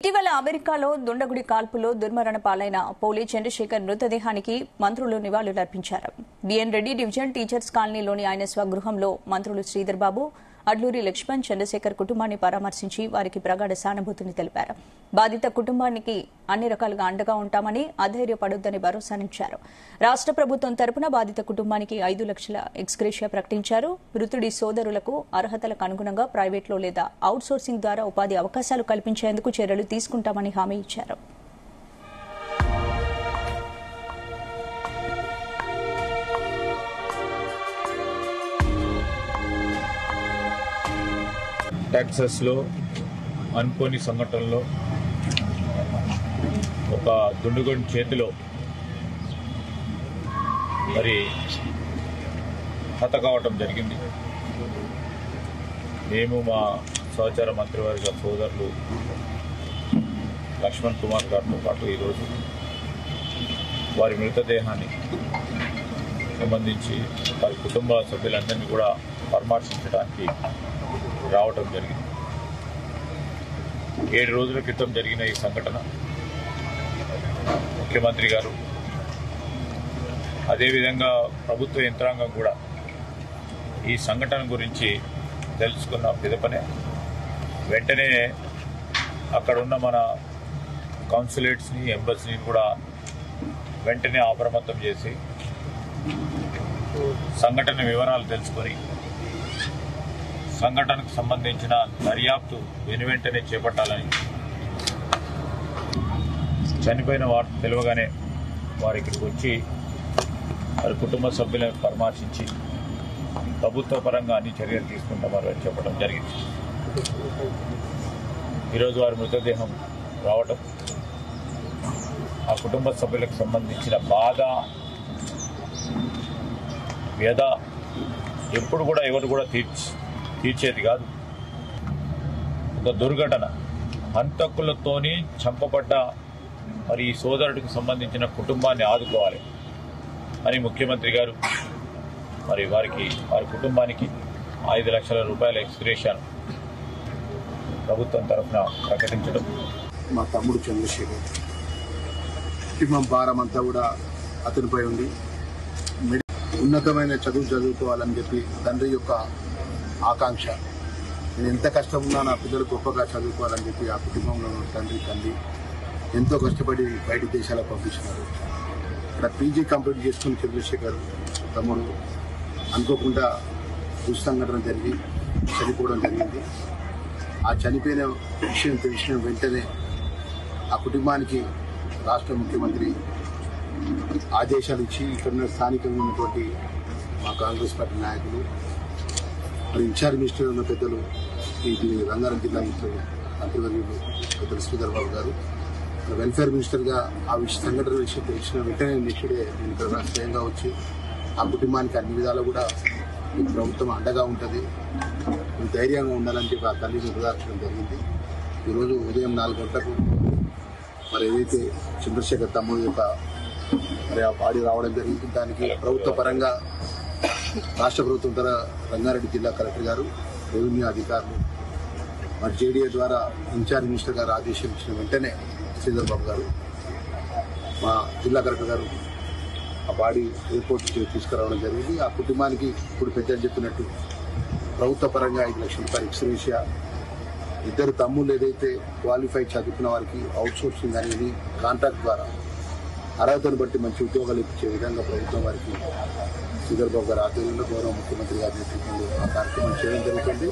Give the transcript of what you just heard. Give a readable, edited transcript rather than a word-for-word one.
ఇటీవల అమెరికాలో దుండగుడి కాల్పులో దుర్మరణ పాలైన పోలీ చంద్రశేఖర్ మృతదేహానికి మంత్రులు నివాళులర్పించారు. బిఎన్ రెడ్డి డివిజన్ టీచర్స్ కాలనీలోని ఆయన స్వగృహంలో మంత్రులు శ్రీధర్ బాబు, అడ్లూరి లక్ష్మణ్ చంద్రశేఖర్ కుటుంబాన్ని పరామర్శించి వారికి ప్రగాఢ సానుభూతిని తెలిపారు. బాధిత కుటుంబానికి అన్ని రకాలుగా అండగా ఉంటామని, అధైర్యపడొద్దని భరోసానిచ్చారు. రాష్ట ప్రభుత్వం తరపున బాధిత కుటుంబానికి 5 లక్షల ఎక్స్గ్రేషియా ప్రకటించారు. మృతుడి సోదరులకు అర్హతలకు అనుగుణంగా ప్రైవేట్లో లేదా అవుట్సోర్సింగ్ ద్వారా ఉపాధి అవకాశాలు కల్పించేందుకు చర్యలు తీసుకుంటామని హామీ ఇచ్చారు. టెక్సస్ లో అనుకోని సంఘటనలో ఒక దుండగుడి చేతిలో మరి హత కావటం జరిగింది. మేము మా సహచార మంత్రివర్గ సోదరులు లక్ష్మణ్ కుమార్ గారితో పాటు ఈరోజు వారి మృతదేహాన్ని సంబంధించి వారి కుటుంబ సభ్యులందరినీ కూడా పరామర్శించడానికి రావటం జరిగింది. 7 రోజుల క్రితం జరిగిన ఈ సంఘటన ముఖ్యమంత్రి గారు అదేవిధంగా ప్రభుత్వ యంత్రాంగం కూడా ఈ సంఘటన గురించి తెలుసుకున్న పిదపనే వెంటనే అక్కడున్న మన కాన్సులేట్స్ని, ఎంబసీని కూడా వెంటనే అప్రమత్తం చేసి సంఘటన వివరాలు తెలుసుకొని సంఘటనకు సంబంధించిన దర్యాప్తు వెనువెంటనే చేపట్టాలని, చనిపోయిన వార్త తెలియగానే వారి ఇక్కడికి వచ్చి వారి కుటుంబ సభ్యులను పరామర్శించి ప్రభుత్వ పరంగా అన్ని చర్యలు తీసుకుంటామని చెప్పడం జరిగింది. ఈరోజు వారి మృతదేహం రావటం ఆ కుటుంబ సభ్యులకు సంబంధించిన బాధ, వ్యధ ఎప్పుడు కూడా ఎవరు కూడా తీర్చేది కాదు. ఒక దుర్ఘటన, హంతకులతోని చంపబడ్డ మరి ఈ సోదరుడికి సంబంధించిన కుటుంబాన్ని ఆదుకోవాలి అని ముఖ్యమంత్రి గారు మరి వారి కుటుంబానికి 5 లక్షల రూపాయల ఎక్స్గ్రేషన్ ప్రభుత్వం తరఫున ప్రకటించడం. మా తమ్ముడు చంద్రశేఖర్ కుటుంబం భారం అంతా కూడా అతనిపై ఉంది. ఉన్నతమైన చదువుకోవాలని చెప్పి తండ్రి యొక్క ఆకాంక్ష. నేను ఎంత కష్టం ఉన్నా నా పిల్లలు గొప్పగా చదువుకోవాలని చెప్పి ఆ కుటుంబంలో తండ్రి తల్లి ఎంతో కష్టపడి బయట దేశాలకు పంపించినారు. ఇక్కడ పీజీ కంప్లీట్ చేసుకుని చంద్రశేఖర్ తమ్ముడు అనుకోకుండా దుస్సంఘటన జరిగి చనిపోవడం జరిగింది. ఆ చనిపోయిన విషయం తెలిసిన వెంటనే ఆ కుటుంబానికి రాష్ట్ర ముఖ్యమంత్రి ఆదేశాలు ఇచ్చి ఇక్కడ స్థానికంగా ఉన్నటువంటి మా కాంగ్రెస్ పార్టీ నాయకులు, మరి ఇన్ఛార్జ్ మినిస్టర్ ఉన్న పెద్దలు, ఇది రంగారెడ్డి జిల్లా మంత్రివర్యులు పెద్దలు శ్రీధర్ బాబు గారు, వెల్ఫేర్ మినిస్టర్గా ఆ సంఘటన విషయం తెలిసిన వెంటనే నెక్స్ట్ డే నేను ఇక్కడ స్వయంగా వచ్చి ఆ కుటుంబానికి అన్ని విధాలు కూడా ఈ ప్రభుత్వం అండగా ఉంటుంది, ధైర్యంగా ఉండాలని చెప్పి ఆ తల్లిని ఉదార్చడం జరిగింది. ఈరోజు ఉదయం 4 గంటలకు మరి ఏదైతే చంద్రశేఖర్ తమ్ముడు యొక్క మరి ఆ బాడీ రావడం జరిగింది, దానికి ప్రభుత్వ పరంగా రాష్ట్ర ప్రభుత్వం ద్వారా రంగారెడ్డి జిల్లా కలెక్టర్ గారు, రెవెన్యూ అధికారులు, మరి జేడీఏ ద్వారా ఇన్ఛార్జ్ మినిస్టర్ గారు ఆదేశం ఇచ్చిన వెంటనే శ్రీధర్ బాబు గారు, మా జిల్లా కలెక్టర్ గారు ఆ బాడీ ఎయిర్పోర్ట్ తీసుకురావడం జరిగింది. ఆ కుటుంబానికి ఇప్పుడు పెద్దలు చెప్పినట్టు ప్రభుత్వ పరంగా 5 లక్షల రూపాయల ఎక్స్గ్రేషియా, 2 తమ్ముళ్ళు ఏదైతే క్వాలిఫై చదువుకున్న వారికి అవుట్సోర్సింగ్ అనేది కాంట్రాక్ట్ ద్వారా అర్హతను బట్టి మంచి ఉద్యోగాలు ఇచ్చే విధంగా ప్రభుత్వం వారికి శ్రీధర్ బాబు గారి ఆధ్వర్యంలో గౌరవ ముఖ్యమంత్రి గారి నేతృత్వంలో ఆ కార్యక్రమం చేయడం జరుగుతుంది.